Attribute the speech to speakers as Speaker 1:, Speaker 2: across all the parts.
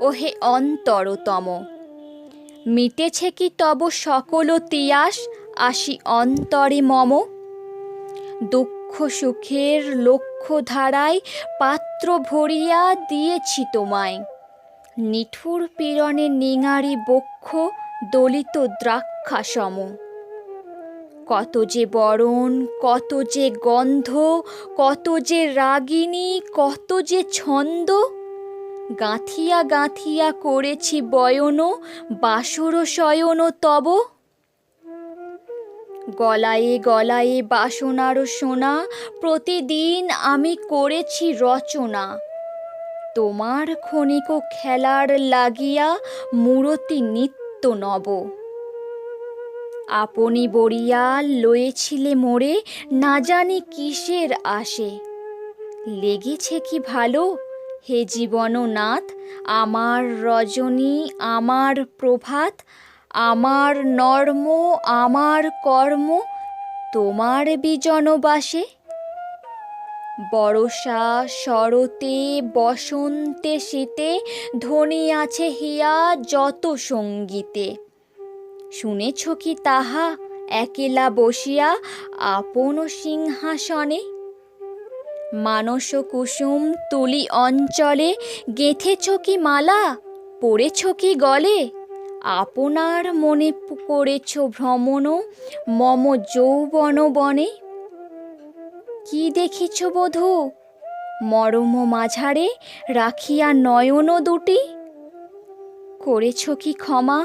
Speaker 1: ওহে অন্তরতম। মিটেছে কি তব সকল তিয়াস, আসি অন্তরে মম। দুঃখ সুখের লক্ষ্য ধারায় পাত্র ভরিয়া দিয়েছি তোমায়, নিঠুর পীড়নে নিঙারি বক্ষ দলিত দ্রাক্ষা সম। কত যে বরণ, কত যে গন্ধ, কত যে রাগিনী, কত যে ছন্দ, গাঁথিয়া গাঁথিয়া করেছি বয়ন, বাসর শয়ন তব। গলায়ে গলায়ে বাসনার সোনা, প্রতিদিন আমি করেছি রচনা। তোমার ক্ষণিক খেলার লাগিয়া মূরতি নিত্য নব। আপনি বরিয়া লয়েছিলে মোরে, না জানি কিসের আশে। লেগেছে কি ভালো হে জীবননাথ, আমার রজনী, আমার প্রভাত, আমার নর্ম, আমার কর্ম তোমার বিজনবাসে। বরষা শরতে বসন্তে শীতে ধ্বনি আছে হিয়া যত সঙ্গীতে। শুনেছ কি তাহা একেলা বসিয়া আপন সিংহাসনে? মানস কুসুম তুলি অঞ্চলে গেঁথেছ কি মালা, পড়েছ কি গলে? আপনার মনে করেছ ভ্রমণ, মম যৌবন বনে। কি দেখিছ বধূ মরম মাঝারে রাখিয়া নয়ন দুটি? করেছ কি ক্ষমা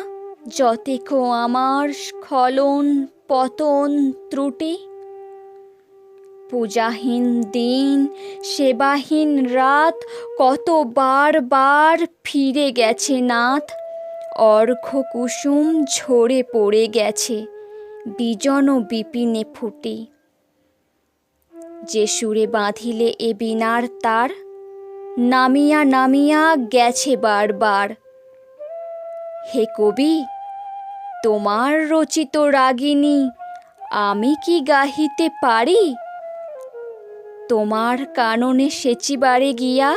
Speaker 1: যতেক আমার স্খলন পতন ত্রুটি? পূজাহীন দিন, সেবাহীন রাত, কত বার বার ফিরে গেছে নাথ। অর্ঘ্য কুসুম ঝরে পড়ে গেছে বিজন বিপিনে ফুটি। যে সুরে বাঁধিলে এ বীণার তার, নামিয়া নামিয়া গেছে বারবার। হে কবি, তোমার রচিত রাগিনী আমি কি গাহিতে পারি? তোমার কাননে সেচিবারে গিয়া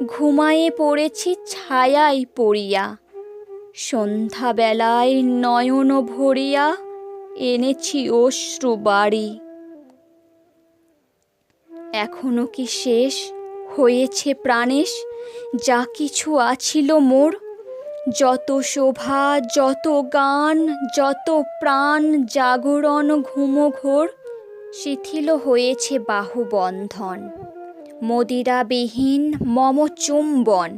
Speaker 1: ঘুমায়ে পড়েছি ছায়ায় পড়িয়া। সন্ধ্যাবেলায় নয়ন ভরিয়া এনেছি অশ্রু বাড়ি। এখনো কি শেষ হয়েছে প্রাণেশ যা কিছু আছিল মোর? যত শোভা, যত গান, যত প্রাণ জাগরণ ঘুমঘোর, শিথিল হয়েছে বাহুবন্ধন। মদিরাবিহীন মম চুম্বন,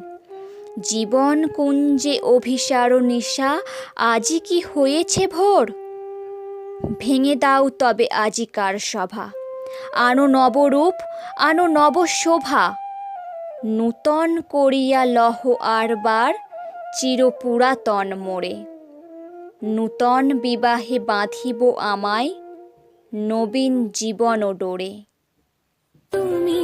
Speaker 1: জীবন কুঞ্জে অভিসার নিশা আজি কি হয়েছে ভোর? ভেঙে দাও তবে আজিকার সভা, আনো নবরূপ, আনো নব শোভা। নূতন করিয়া লহ আরবার চিরপুরাতন মোরে। নূতন বিবাহে বাঁধিব আমায় নবীন জীবন ডোরে। তুমি